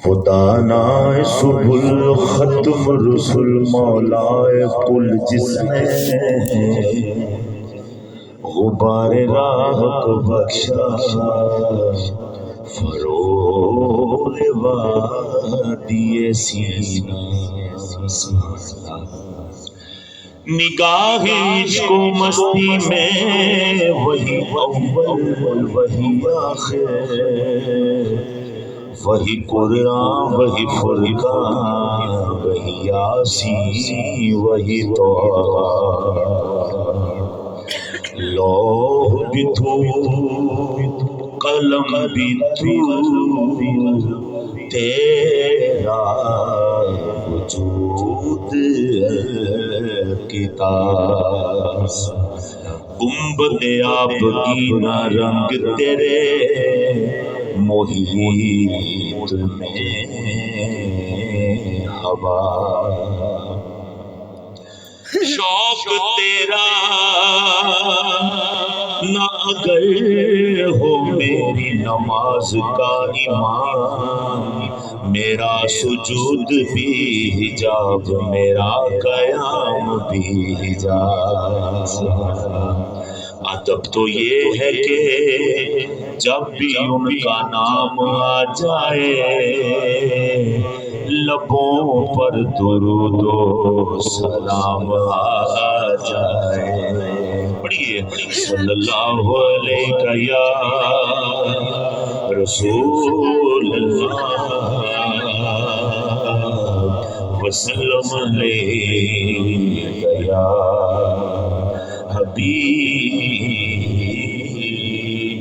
خدانائے سبل ختم رسل مولائے کل جس نے غبار راہ کو بخشا فروغ وادی سینا نگاہ عشق و مستی میں وہی اول وہی آخر وہی قرآن وہی فرقان وہی یاسین وہی طٰہٰ لوح بھی تو قلم بھی تو تیرا وجود کتاب گنبد آبگینہ رنگ تیرے محیط میں ہوا شوق تیرا نہ اگر ہو میری نماز کا ایمان میرا سجود بھی حجاب میرا قیام بھی حجاب ادب تو یہ ہے کہ جب بھی ان کا نام آ جائے لبوں پر درود و سلام آ جائے پڑھیے صلی اللہ علیہ یا رسول اللہ وسلم علیہ یا حبیب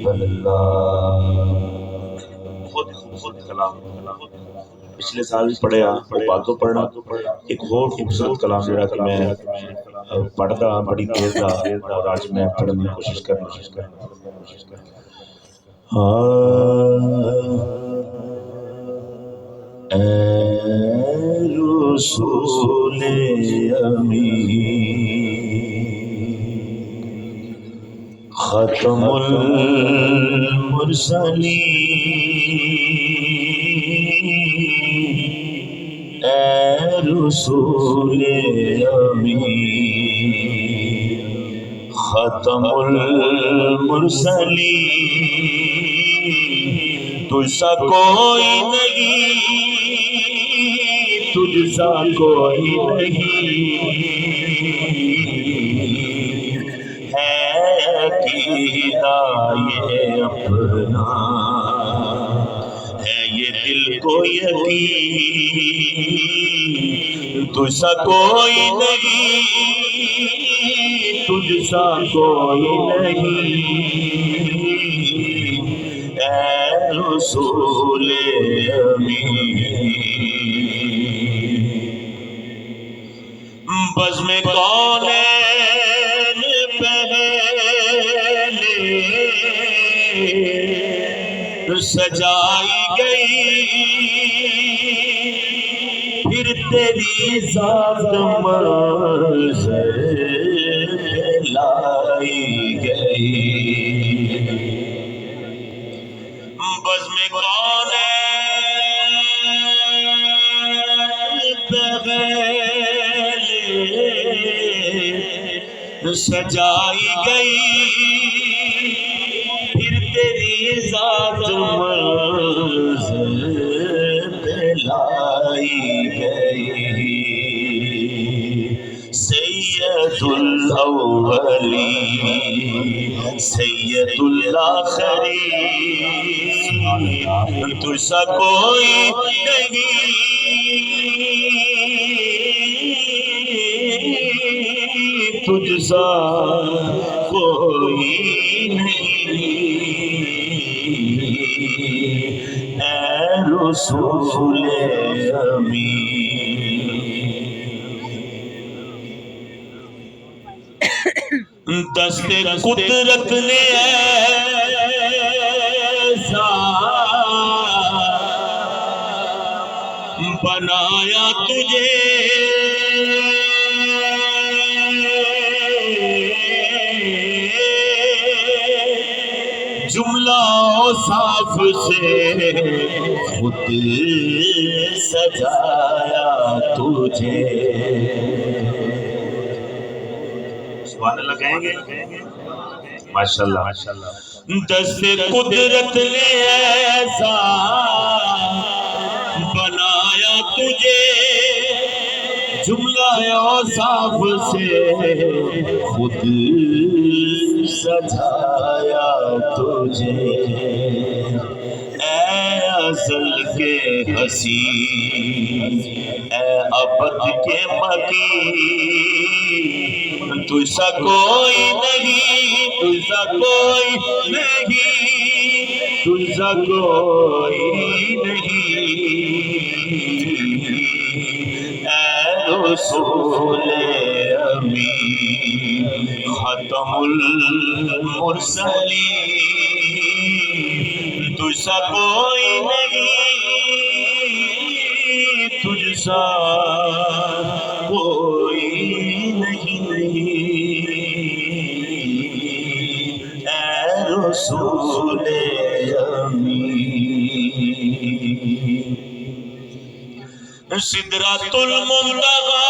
اللہ خود کلام پچھلے سال پڑھیا باتوں پڑھنا ایک اور خوبصورت کلام جڑا کہ میں پڑھتا بڑی دیر تھا اور آج میں پڑھنے کی کوشش کرنا اے رسول امین ختم المرسلین اے رسول امین ختم المرسلین تجھ سا کوئی نہیں تجھ سا کوئی نہیں ہے کینا یہ اپنا ہے یہ دل کو یقین تجھ سا کوئی نہیں تجھ سا کوئی نہیں اے رسول امین بزم کونین پہلے سجائی گئی پھر تیری ذات منظر لائی گئی بزم کونین پہلے سجائی گئی پھر تیری ذات منظر لائی گئی سید الاولین سید الاخرین تجھ سا کوئی نہیں تجھ سا کوئی اے رسول امین دست قدرت نے ایسا بنایا تجھے جملہ صاف سے خود سجایا تجھے. سبحان اللہ کہیں گے؟ ماشاءاللہ. دست قدرت نے ایسا بنایا تجھے، جملہ اوصاف سے خود سجایا تجھے. اے ازل کے حسین، اے ابد کے مکین، تجھسا کوئی نہیں، تجھسا کوئی نہیں، تجھسا کوئی نہیں. اے رسول امین، ختم المرسلین، تجھسا کوئی نہیں، تجھسا کوئی نہیں. اے رسول امین. سدرۃ المنتہی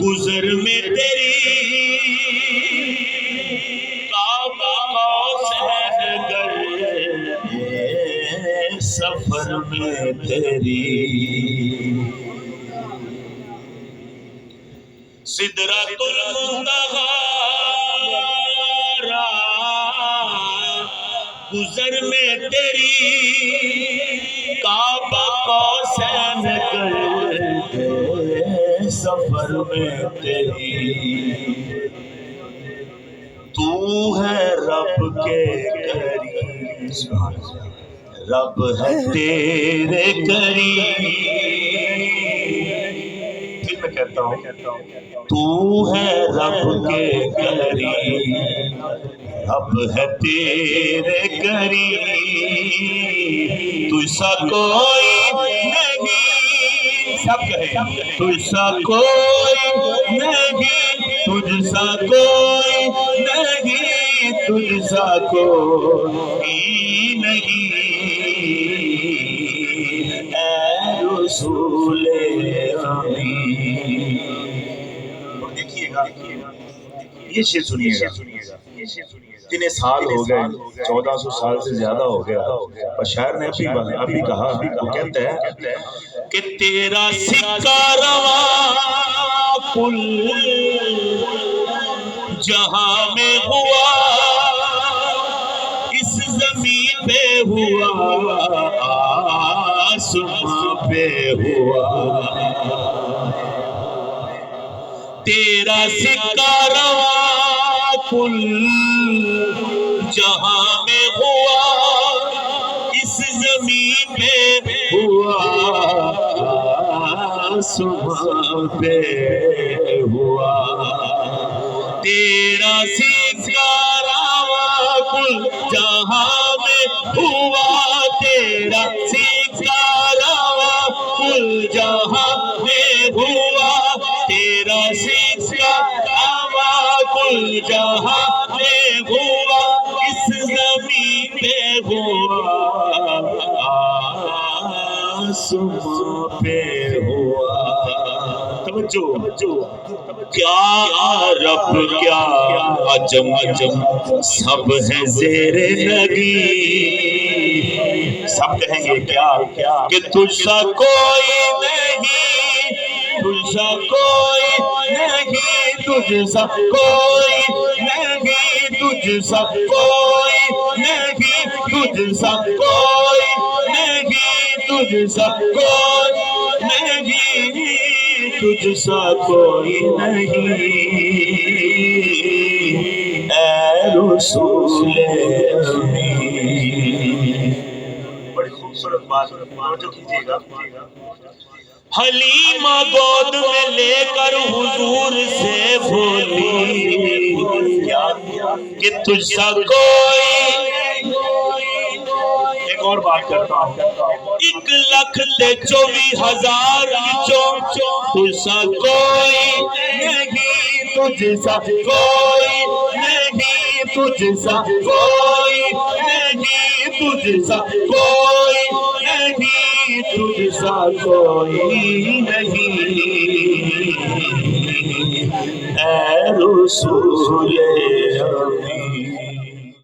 گزر میں تیری، کعبہ قوسین گر سفر میں تیری. سدرۃ المنتہی گزر میں تیری، کعبہ قوسین گر سفر میں تیری. تو ہے رب کے قریب، رب ہے تیرے قریب. پھر میں کہتا ہوں تو ہے رب کے قریب، رب ہے تیرے قریب. تجھسا کوئی نہیں، سب کہیں تجھسا کوئی نہیں، تجھسا کوئی نہیں، تجھسا کوئی نہیں. اے رسول امین. دیکھیے گا یہ شعر سنیے گا. اتنے سال ہو گئے، 1400 سال سے زیادہ ہو گیا، اور شاعر نے ابھی کہا، وہ کہتا ہے کہ تیرا سکہ رواں کل جہاں میں ہوا، اس زمین پہ ہوا، آسمان پہ ہوا. تیرا سکہ رواں کل جہاں میں ہوا، اس زمین پہ ہوا، آسمان پہ ہوا. تیرا سکہ رواں کل جہاں میں ہوا، تیرا سکہ رواں کل جہاں میں ہوا، تیرا سکہ رواں کل جہاں میں ہوا، اس زمین پہ ہوا، آسمان پہ ہوا. توجہ کیا عرب کیا عجم سب ہے زیر نگی. سب کہیں گے کیا کہ تجھسا کوئی نہیں، تجھسا کوئی نہیں، تجھسا کوئی نہیں، تجھسا کوئی نہیں، تجھسا کوئی نہیں، تجھسا کوئی نہیں، تجھسا کوئی نہیں. اے رسول امین. بڑی خوبصورت بات توجہ کیجیے گا. حلیمہ گود میں لے کر حضور سے بولی کہ تجھسا کوئی. ایک اور بات کرتا ہوں، 1,24,000 تجھسا کوئی نہیں، تجھ سا کوئی نہیں، تجھ سا کوئی نہیں، تجھ سا کوئی نہیں، تجھ سا کوئی نہیں، اے رسول